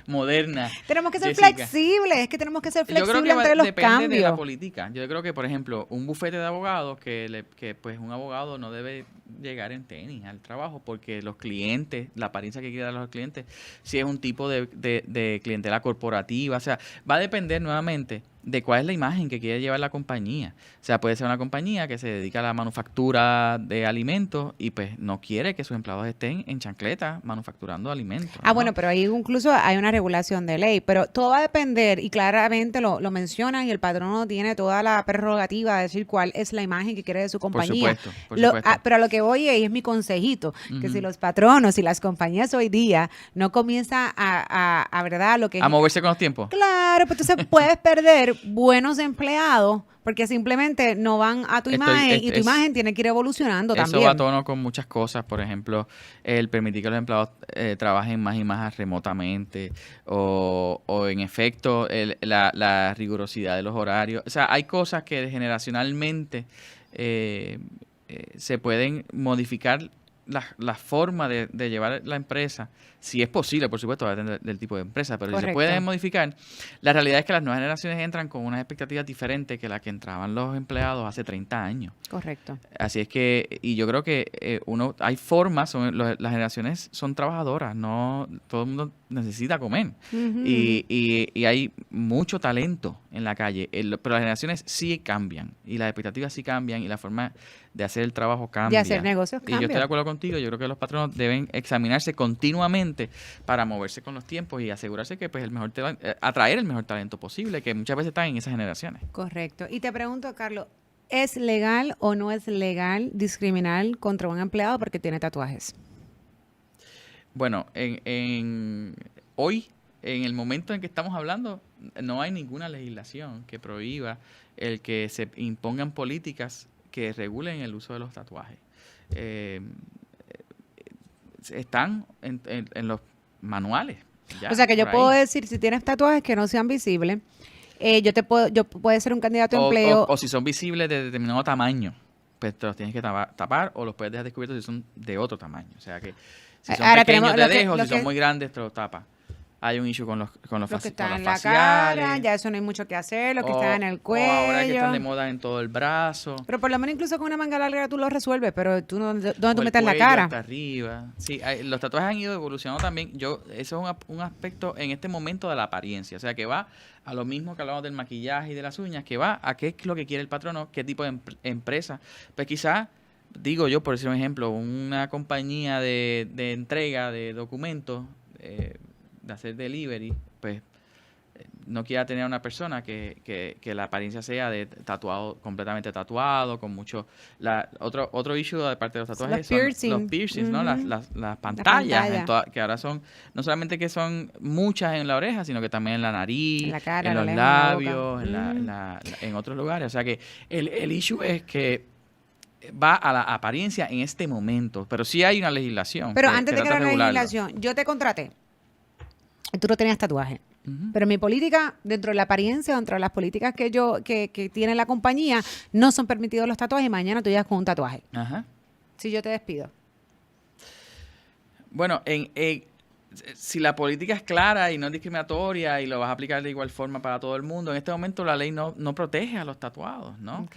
Speaker 2: moderna.
Speaker 1: Tenemos que ser
Speaker 2: Jessica.
Speaker 1: flexibles, es que tenemos que ser
Speaker 2: Yo creo
Speaker 1: flexibles
Speaker 2: que
Speaker 1: entre los
Speaker 2: depende de la
Speaker 1: cambios.
Speaker 2: política. Yo creo que, por ejemplo, un bufete de abogados que pues un abogado no debe llegar en tenis al trabajo porque los clientes, la apariencia que quiere dar a los clientes, si es un tipo de clientela corporativa, o sea, va a depender nuevamente de cuál es la imagen que quiere llevar la compañía. O sea, puede ser una compañía que se dedica a la manufactura de alimentos y pues no quiere que sus empleados estén en chancleta manufacturando alimentos. ¿no?
Speaker 1: Bueno, pero ahí incluso hay una regulación de ley, pero todo va a depender, y claramente lo mencionan, y el patrono tiene toda la prerrogativa de decir cuál es la imagen que quiere de su compañía.
Speaker 2: Por supuesto.
Speaker 1: Pero a lo que voy y es mi consejito, que si los patronos y las compañías hoy día no comienzan a ¿verdad? Lo que
Speaker 2: A moverse con los tiempos.
Speaker 1: Claro, pues entonces puedes perder buenos empleados porque simplemente no van a tu imagen y tu imagen tiene que ir evolucionando
Speaker 2: eso
Speaker 1: también.
Speaker 2: va a tono con muchas cosas, por ejemplo, el permitir que los empleados trabajen más y más remotamente o en efecto la rigurosidad de los horarios. O sea, hay cosas que generacionalmente se pueden modificar la forma de llevar la empresa, si es posible, por supuesto, va a depender del tipo de empresa, pero si se
Speaker 1: Correcto.
Speaker 2: puede modificar, la realidad es que las nuevas generaciones entran con unas expectativas diferentes que las que entraban los empleados hace 30 años.
Speaker 1: Correcto.
Speaker 2: Así es que, y yo creo que hay formas, las generaciones son trabajadoras, no todo el mundo necesita comer.
Speaker 1: Ujú.
Speaker 2: Y hay mucho talento en la calle, pero las generaciones sí cambian, y las expectativas sí cambian, y la forma de hacer el trabajo cambia.
Speaker 1: De hacer negocios
Speaker 2: Y yo estoy de
Speaker 1: cambia.
Speaker 2: acuerdo contigo, yo creo que los patronos deben examinarse continuamente para moverse con los tiempos y asegurarse que pues atraer el mejor talento posible, que muchas veces están en esas generaciones.
Speaker 1: Correcto. Y te pregunto, Carlos, ¿es legal o no es legal discriminar contra un empleado porque tiene tatuajes?
Speaker 2: Bueno, hoy, en el momento en que estamos hablando, no hay ninguna legislación que prohíba el que se impongan políticas que regulen el uso de los tatuajes. Están en los manuales. Ya,
Speaker 1: O sea que yo
Speaker 2: por
Speaker 1: puedo
Speaker 2: ahí.
Speaker 1: decir, si tienes tatuajes que no sean visibles, yo puedo ser un candidato a
Speaker 2: O,
Speaker 1: empleo.
Speaker 2: o si son visibles de determinado tamaño, pues te los tienes que tapar, o los puedes dejar descubiertos si son de otro tamaño. O sea que si son
Speaker 1: Ahora
Speaker 2: pequeños
Speaker 1: tenemos
Speaker 2: te
Speaker 1: lo que-
Speaker 2: dejo,
Speaker 1: lo
Speaker 2: si son
Speaker 1: que-
Speaker 2: muy grandes te los tapas. Hay un issue con los
Speaker 1: Los que
Speaker 2: con
Speaker 1: están
Speaker 2: los
Speaker 1: en la
Speaker 2: faciales.
Speaker 1: cara, ya eso no hay mucho que hacer, los que
Speaker 2: o-
Speaker 1: están en el
Speaker 2: o ahora que están de
Speaker 1: cuello.
Speaker 2: moda en todo el brazo.
Speaker 1: Pero por lo menos incluso con una manga larga tú lo resuelves, pero tú no, ¿dónde
Speaker 2: O
Speaker 1: tú
Speaker 2: el
Speaker 1: metes la
Speaker 2: cuello
Speaker 1: cara?
Speaker 2: hasta arriba. Sí, los tatuajes han ido evolucionando también. Eso es un aspecto en este momento de la apariencia. O sea, que va a lo mismo que hablamos del maquillaje y de las uñas, que va a qué es lo que quiere el patrono, qué tipo de empresa. Pues quizás, digo yo, por decir un ejemplo, una compañía de entrega de documentos, de hacer delivery, pues no quiera tener una persona que la apariencia sea de tatuado, completamente tatuado, con mucho... Otro issue de parte de los tatuajes
Speaker 1: Los
Speaker 2: son
Speaker 1: piercing.
Speaker 2: los piercings, ¿no?
Speaker 1: Ujú.
Speaker 2: Las pantallas,
Speaker 1: pantalla.
Speaker 2: que ahora son, no solamente que son muchas en la oreja, sino que también en la nariz,
Speaker 1: En la cara,
Speaker 2: en
Speaker 1: la
Speaker 2: los
Speaker 1: lengua, en la
Speaker 2: labios,
Speaker 1: boca.
Speaker 2: en otros lugares. O sea que el issue es que va a la apariencia en este momento, pero sí hay una legislación
Speaker 1: Pero
Speaker 2: que
Speaker 1: antes de que
Speaker 2: trata
Speaker 1: la
Speaker 2: regularlo.
Speaker 1: legislación, yo te contraté. Y tú no tenías tatuaje.
Speaker 2: Ujú.
Speaker 1: Pero mi política, dentro de la apariencia, dentro de las políticas que tiene la compañía, no son permitidos los tatuajes y mañana tú llegas con un tatuaje.
Speaker 2: Ajá.
Speaker 1: Si yo te despido.
Speaker 2: Bueno, si la política es clara y no es discriminatoria y lo vas a aplicar de igual forma para todo el mundo, en este momento la ley no protege a los tatuados, ¿no?
Speaker 1: Ok.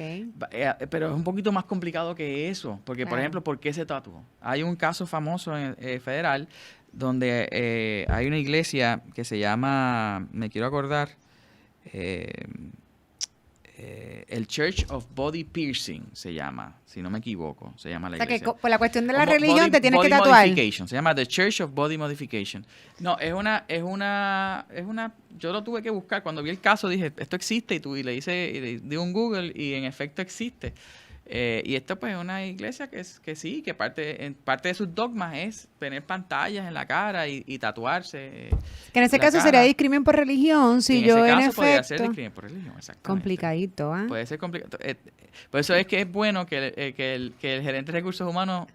Speaker 2: Pero es un poquito más complicado que eso, porque, por
Speaker 1: Claro.
Speaker 2: ejemplo, ¿por qué se tatuó? Hay un caso famoso federal donde hay una iglesia que se llama, me quiero acordar, el Church of Body Piercing se llama, si no me equivoco, se llama la
Speaker 1: O sea que
Speaker 2: iglesia.
Speaker 1: por la cuestión de la
Speaker 2: Como
Speaker 1: religión te tienes
Speaker 2: body
Speaker 1: que tatuar.
Speaker 2: Modification, se llama The Church of Body Modification. No, yo lo tuve que buscar. Cuando vi el caso dije, esto existe, y le di un Google y en efecto existe. Y esto pues es una iglesia que sí, que parte de sus dogmas es tener pantallas en la cara y tatuarse.
Speaker 1: Que en ese
Speaker 2: la
Speaker 1: caso
Speaker 2: cara.
Speaker 1: sería discrimen por religión, si
Speaker 2: En
Speaker 1: yo
Speaker 2: ese
Speaker 1: en
Speaker 2: caso podría ser
Speaker 1: efecto...
Speaker 2: discriminación por religión, exactamente.
Speaker 1: Complicadito, ¿ah?
Speaker 2: Puede ser complicado. Por eso es que es bueno que el gerente de recursos humanos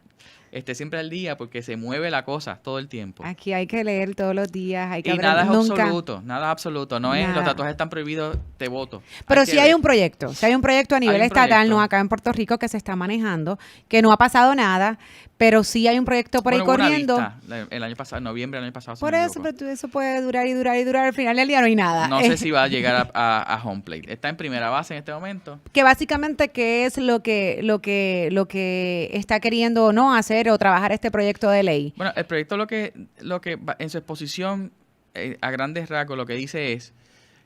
Speaker 2: esté siempre al día, porque se mueve la cosa todo el tiempo.
Speaker 1: Aquí hay que leer todos los días, hay que
Speaker 2: Y nada es
Speaker 1: nunca...
Speaker 2: absoluto, nada es absoluto. No es los
Speaker 1: Nada.
Speaker 2: tatuajes están prohibidos, te voto.
Speaker 1: Pero
Speaker 2: que
Speaker 1: sí hay
Speaker 2: ver.
Speaker 1: un proyecto, si hay un proyecto a nivel
Speaker 2: un
Speaker 1: estatal,
Speaker 2: proyecto.
Speaker 1: no acá en Puerto Rico, que se está manejando, que no ha pasado nada, pero sí hay un proyecto por ahí
Speaker 2: Bueno, hubo una
Speaker 1: corriendo.
Speaker 2: vista el año pasado, en noviembre del año pasado. si
Speaker 1: Por
Speaker 2: no me
Speaker 1: eso,
Speaker 2: equivoco.
Speaker 1: pero eso puede durar y durar y durar, al final del día no hay nada.
Speaker 2: No sé si va a llegar a home plate. Está en primera base en este momento.
Speaker 1: Que básicamente, ¿qué es lo que está queriendo o no hacer o trabajar este proyecto de ley?
Speaker 2: Bueno, el proyecto en su exposición, a grandes rasgos, lo que dice es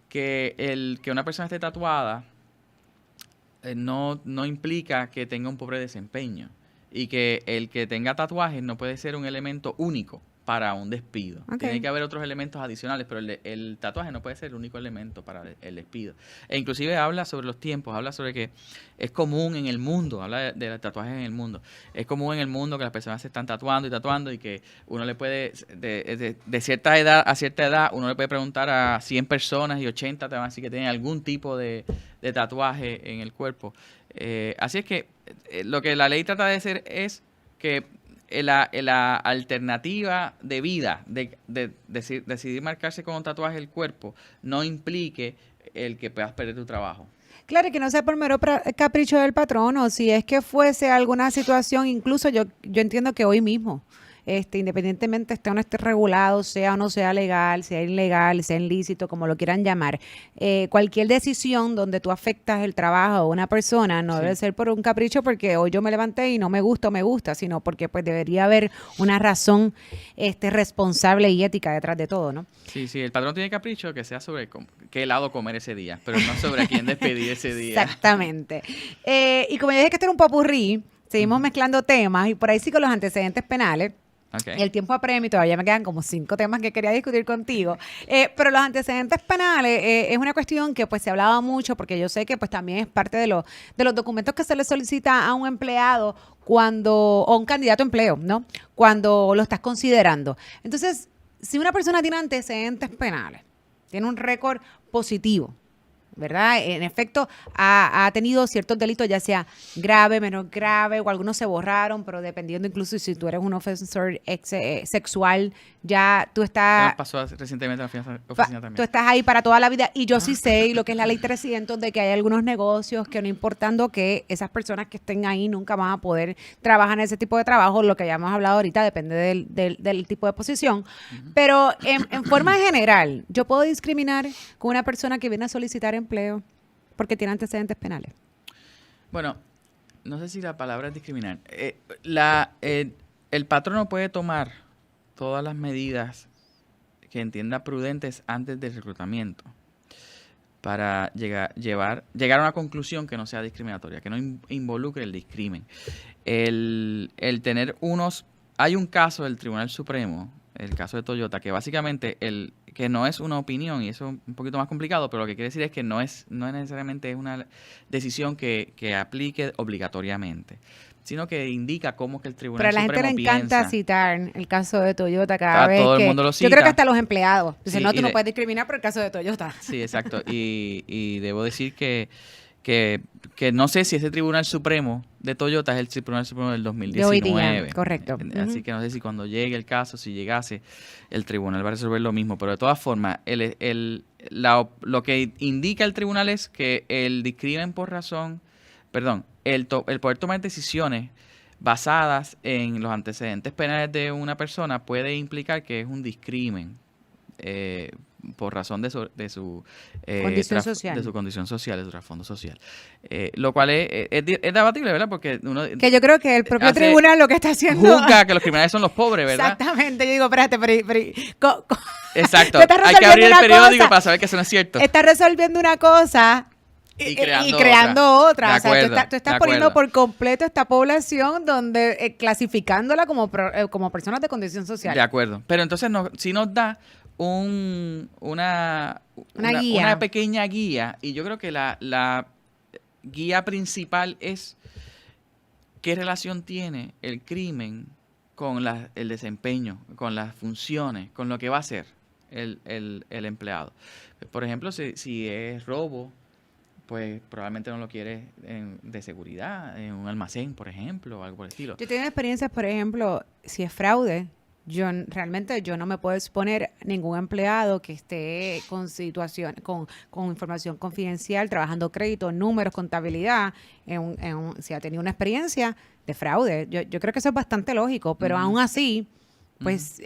Speaker 2: que una persona esté tatuada no implica que tenga un pobre desempeño, y que el que tenga tatuajes no puede ser un elemento único para un despido.
Speaker 1: Ok.
Speaker 2: Tiene que haber otros elementos adicionales, pero el tatuaje no puede ser el único elemento para el despido. E inclusive habla sobre los tiempos, habla sobre que es común en el mundo, habla de los tatuajes en el mundo. Es común en el mundo que las personas se están tatuando y que uno le puede, de cierta edad a cierta edad, uno le puede preguntar a 100 personas y 80 te van a decir que tienen algún tipo de tatuaje en el cuerpo. Así es que lo que la ley trata de hacer es que la alternativa de vida, de decidir marcarse con un tatuaje el cuerpo, no implique el que puedas perder tu trabajo.
Speaker 1: Claro, y que no sea por mero capricho del patrón, o si es que fuese alguna situación, incluso yo entiendo que hoy mismo, independientemente esté o no esté regulado, sea o no sea legal, sea ilegal, sea ilícito, como lo quieran llamar, cualquier decisión donde tú afectas el trabajo de una persona no debe
Speaker 2: Sí.
Speaker 1: ser por un capricho porque hoy yo me levanté y no me gusta o me gusta, sino porque pues debería haber una razón responsable y ética detrás de todo, ¿no?
Speaker 2: Sí, sí, el patrón tiene capricho que sea sobre qué helado comer ese día, pero no sobre a quién despedir ese día.
Speaker 1: Exactamente. Y como yo dije que esto era un popurrí, seguimos
Speaker 2: Ujú.
Speaker 1: mezclando temas y por ahí sí con los antecedentes penales.
Speaker 2: Ok.
Speaker 1: El tiempo apremia y todavía me quedan como 5 temas que quería discutir contigo. Pero los antecedentes penales es una cuestión que pues se hablaba mucho porque yo sé que pues también es parte de los documentos que se le solicita a un empleado o un candidato a empleo, ¿no? Cuando lo estás considerando. Entonces, si una persona tiene antecedentes penales, tiene un récord positivo, ¿verdad? En efecto, ha tenido ciertos delitos, ya sea grave, menos grave, o algunos se borraron, pero dependiendo incluso si tú eres un ofensor sexual, ya tú
Speaker 2: Ya
Speaker 1: estás
Speaker 2: nos pasó recientemente en la oficina
Speaker 1: tú
Speaker 2: también.
Speaker 1: estás ahí para toda la vida y yo sí sé, y lo que es la ley 300, de que hay algunos negocios que no importando que esas personas que estén ahí nunca van a poder trabajar en ese tipo de trabajo, lo que ya hemos hablado ahorita depende del tipo de posición, pero en forma general, yo puedo discriminar con una persona que viene a solicitar empleo porque tiene antecedentes penales.
Speaker 2: Bueno, no sé si la palabra es discriminar. El patrono puede tomar todas las medidas que entienda prudentes antes del reclutamiento para llegar a una conclusión que no sea discriminatoria, que no involucre el discrimen. El tener hay un caso del Tribunal Supremo, el caso de Toyota, que básicamente que no es una opinión, y eso es un poquito más complicado, pero lo que quiere decir es que no es necesariamente es una decisión que aplique obligatoriamente, sino que indica cómo que el
Speaker 1: Pero
Speaker 2: Tribunal
Speaker 1: a la gente
Speaker 2: Supremo
Speaker 1: le encanta
Speaker 2: piensa.
Speaker 1: citar el caso de Toyota cada vez
Speaker 2: Todo el
Speaker 1: que...
Speaker 2: mundo lo
Speaker 1: Yo creo que
Speaker 2: cita.
Speaker 1: hasta los empleados. Dicen,
Speaker 2: Sí,
Speaker 1: no,
Speaker 2: y
Speaker 1: tú no puedes discriminar por el caso de Toyota.
Speaker 2: Sí, exacto. Y debo decir que no sé si ese Tribunal Supremo de Toyota es el Tribunal Supremo del
Speaker 1: De hoy día,
Speaker 2: 2019.
Speaker 1: correcto.
Speaker 2: Así
Speaker 1: Ujú.
Speaker 2: que no sé si cuando llegue el caso, si llegase, el tribunal va a resolver lo mismo. Pero de todas formas, lo que indica el tribunal es que el discrimen por razón, perdón, el poder tomar decisiones basadas en los antecedentes penales de una persona puede implicar que es un discrimen. Por razón de su
Speaker 1: Condición
Speaker 2: de
Speaker 1: social.
Speaker 2: su condición social, de su trasfondo social. Lo cual es debatible, ¿verdad? Porque uno
Speaker 1: Que yo creo que el propio
Speaker 2: hace-
Speaker 1: tribunal lo que está haciendo...
Speaker 2: juzga que los criminales son los pobres, ¿verdad?
Speaker 1: Exactamente. Yo digo, espérate,
Speaker 2: Exacto.
Speaker 1: tú estás
Speaker 2: Hay que abrir
Speaker 1: resolviendo
Speaker 2: el
Speaker 1: una
Speaker 2: periódico
Speaker 1: cosa,
Speaker 2: para saber que eso no es cierto.
Speaker 1: estás resolviendo una cosa
Speaker 2: Y
Speaker 1: y
Speaker 2: creando
Speaker 1: creando otra.
Speaker 2: De
Speaker 1: O sea,
Speaker 2: acuerdo,
Speaker 1: tú estás
Speaker 2: de
Speaker 1: poniendo
Speaker 2: acuerdo.
Speaker 1: por completo esta población donde clasificándola como personas de condición social.
Speaker 2: De acuerdo. Pero entonces sí nos da
Speaker 1: Guía.
Speaker 2: una pequeña guía, y yo creo que la guía principal es qué relación tiene el crimen con el desempeño, con las funciones, con lo que va a hacer el empleado. Por ejemplo, si es robo, pues probablemente no lo quiere de seguridad, en un almacén, por ejemplo, o algo por el estilo.
Speaker 1: Yo tengo experiencias, por ejemplo, si es fraude, realmente yo no me puedo exponer ningún empleado que esté con con información confidencial, trabajando crédito, números, contabilidad, si ha tenido una experiencia de fraude. Yo creo que eso es bastante lógico, pero
Speaker 2: Ujú.
Speaker 1: aún así, pues,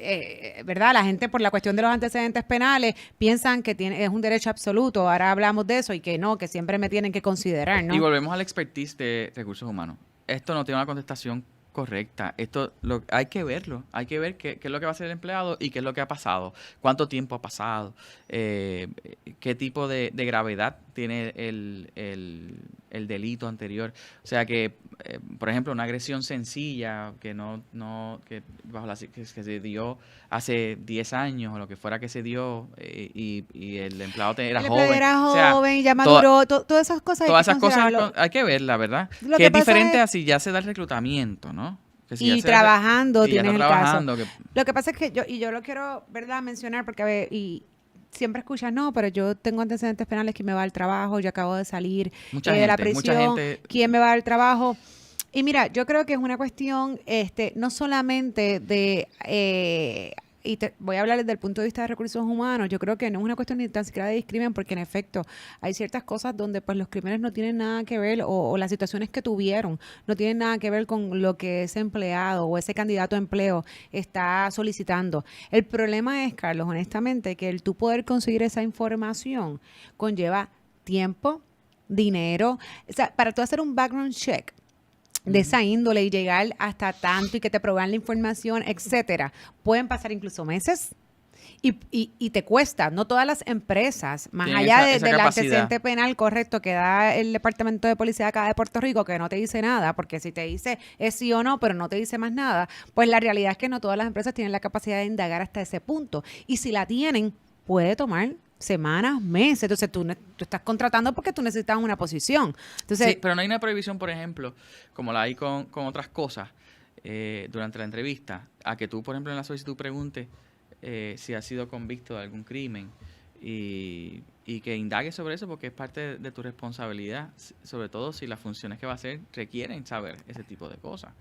Speaker 1: ¿verdad? La gente por la cuestión de los antecedentes penales piensan que es un derecho absoluto. Ahora hablamos de eso y que no, que siempre me tienen que considerar, ¿no?
Speaker 2: Y volvemos al expertise de recursos humanos. Esto no tiene una contestación correcta. Hay que verlo. Hay que ver qué es lo que va a hacer el empleado y qué es lo que ha pasado. Cuánto tiempo ha pasado. Qué tipo de gravedad tiene el delito anterior. O sea que, por ejemplo, una agresión sencilla que que se dio hace 10 años o lo que fuera que se dio y el empleado era
Speaker 1: El empleado
Speaker 2: joven.
Speaker 1: era
Speaker 2: O sea,
Speaker 1: joven, ya maduró, todas esas cosas hay
Speaker 2: todas
Speaker 1: que
Speaker 2: esas cosas
Speaker 1: considerarlo.
Speaker 2: hay que verla, ¿verdad?
Speaker 1: Lo
Speaker 2: Que
Speaker 1: que
Speaker 2: es
Speaker 1: pasa
Speaker 2: diferente
Speaker 1: es-
Speaker 2: a si ya se da el reclutamiento, ¿no? Que si ya
Speaker 1: Y
Speaker 2: se da
Speaker 1: trabajando
Speaker 2: y ya
Speaker 1: tienes
Speaker 2: está
Speaker 1: el caso.
Speaker 2: trabajando.
Speaker 1: Lo que pasa es que yo lo quiero, ¿verdad?, mencionar porque, a ver, y siempre escuchas, no, pero yo tengo antecedentes penales, ¿quién me va al trabajo? Yo acabo de salir
Speaker 2: Mucha
Speaker 1: de la
Speaker 2: gente, mucha
Speaker 1: prisión,
Speaker 2: gente.
Speaker 1: ¿quién me va al trabajo? Y mira, yo creo que es una cuestión no solamente de y te voy a hablar desde el punto de vista de recursos humanos, yo creo que no es una cuestión ni tan siquiera de discrimen, porque en efecto hay ciertas cosas donde pues los crímenes no tienen nada que ver, o las situaciones que tuvieron no tienen nada que ver con lo que ese empleado o ese candidato a empleo está solicitando. El problema es, Carlos, honestamente, que el tú poder conseguir esa información conlleva tiempo, dinero, o sea, para tú hacer un background check de esa índole y llegar hasta tanto y que te proveen la información, etcétera, pueden pasar incluso meses y te cuesta. No todas las empresas, más
Speaker 2: Tienen
Speaker 1: allá
Speaker 2: esa
Speaker 1: del
Speaker 2: capacidad.
Speaker 1: antecedente penal correcto que da el Departamento de Policía acá de Puerto Rico, que no te dice nada, porque si te dice es sí o no, pero no te dice más nada, pues la realidad es que no todas las empresas tienen la capacidad de indagar hasta ese punto. Y si la tienen, puede tomar semanas, meses. Entonces tú estás contratando porque tú necesitas una posición. Entonces,
Speaker 2: Sí, pero no hay una prohibición, por ejemplo, como la hay con otras cosas durante la entrevista, a que tú, por ejemplo, en la solicitud preguntes si has sido convicto de algún crimen y que indagues sobre eso, porque es parte de tu responsabilidad, sobre todo si las funciones que va a hacer requieren saber ese tipo de cosas.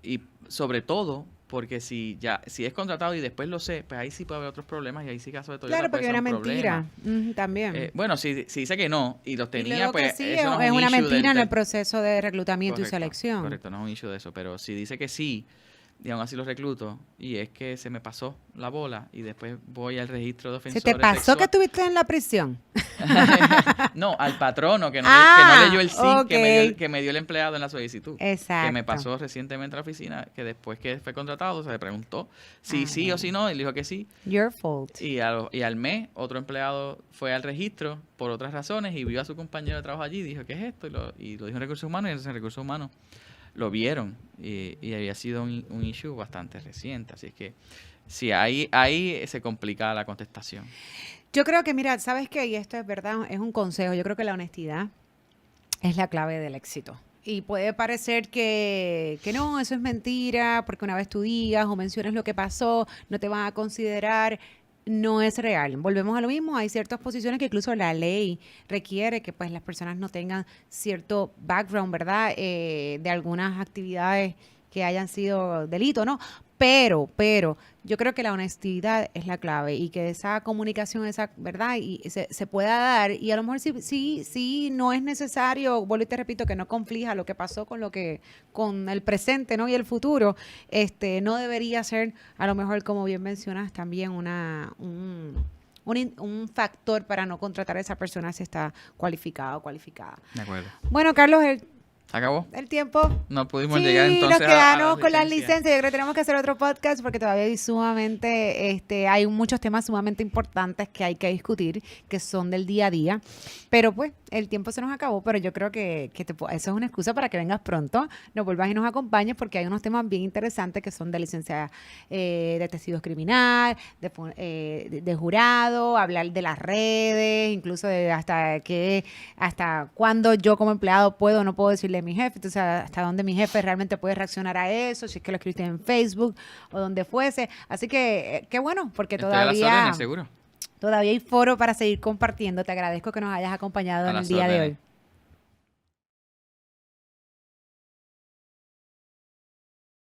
Speaker 2: Y sobre todo porque si es contratado y después lo sé, pues ahí sí puede haber otros problemas y ahí sí caso de Toyota
Speaker 1: claro, porque
Speaker 2: puede
Speaker 1: hay
Speaker 2: ser
Speaker 1: una
Speaker 2: un
Speaker 1: mentira
Speaker 2: problema.
Speaker 1: también.
Speaker 2: Bueno, si dice que no y los
Speaker 1: Y
Speaker 2: tenía,
Speaker 1: luego
Speaker 2: pues
Speaker 1: que sí,
Speaker 2: eso no
Speaker 1: es
Speaker 2: un
Speaker 1: una
Speaker 2: issue
Speaker 1: mentira en
Speaker 2: del
Speaker 1: el proceso de reclutamiento y
Speaker 2: correcto,
Speaker 1: selección.
Speaker 2: correcto, no es un issue de eso, pero si dice que sí y aún así los recluto y es que se me pasó la bola y después voy al registro de
Speaker 1: ¿Se
Speaker 2: ofensores
Speaker 1: te pasó que
Speaker 2: sexuales.
Speaker 1: estuviste en la prisión?
Speaker 2: No, al patrono que no leyó el sí
Speaker 1: ok.
Speaker 2: que me dio el empleado en la solicitud.
Speaker 1: Exacto.
Speaker 2: Que me pasó recientemente a la oficina, que después que fue contratado se le preguntó si sí o si no, él dijo que sí.
Speaker 1: Your fault.
Speaker 2: Y al mes, otro empleado fue al registro por otras razones y vio a su compañero de trabajo allí y dijo, ¿qué es esto? Y lo dijo en Recursos Humanos y entonces en Recursos Humanos lo vieron y había sido un issue bastante reciente. Así es que sí, ahí se complica la contestación.
Speaker 1: Yo creo que, mira, ¿sabes qué? Y esto es verdad, es un consejo. Yo creo que la honestidad es la clave del éxito. Y puede parecer que no, eso es mentira, porque una vez tú digas o menciones lo que pasó, no te van a considerar. No es real. Volvemos a lo mismo. Hay ciertas posiciones que incluso la ley requiere que pues las personas no tengan cierto background, ¿verdad? De algunas actividades que hayan sido delito, ¿no? Pero yo creo que la honestidad es la clave y que esa comunicación, esa verdad, y se pueda dar. Y a lo mejor sí no es necesario, vuelvo y te repito, que no conflija lo que pasó con el presente, ¿no? Y el futuro. No debería ser, a lo mejor, como bien mencionas, también un factor para no contratar a esa persona si está cualificada o cualificada.
Speaker 2: De acuerdo.
Speaker 1: Bueno, Carlos,
Speaker 2: ¿Se acabó?
Speaker 1: el tiempo.
Speaker 2: No pudimos
Speaker 1: Sí,
Speaker 2: llegar entonces
Speaker 1: nos quedamos con las
Speaker 2: licencias.
Speaker 1: licencias. Yo creo que tenemos que hacer otro podcast porque todavía hay sumamente, hay muchos temas sumamente importantes que hay que discutir, que son del día a día. Pero pues, el tiempo se nos acabó, pero yo creo que eso es una excusa para que vengas pronto, nos vuelvas y nos acompañes porque hay unos temas bien interesantes que son de licencia de testigos criminal, de jurado, hablar de las redes, incluso de hasta cuándo yo como empleado puedo o no puedo decirle a mi jefe, entonces hasta dónde mi jefe realmente puede reaccionar a eso, si es que lo escribiste en Facebook o donde fuese. Así que qué bueno, porque
Speaker 2: Estoy a las órdenes, seguro.
Speaker 1: todavía hay foro para seguir compartiendo. Te agradezco que nos hayas acompañado
Speaker 2: A
Speaker 1: en el
Speaker 2: las
Speaker 1: día de
Speaker 2: órdenes.
Speaker 1: hoy.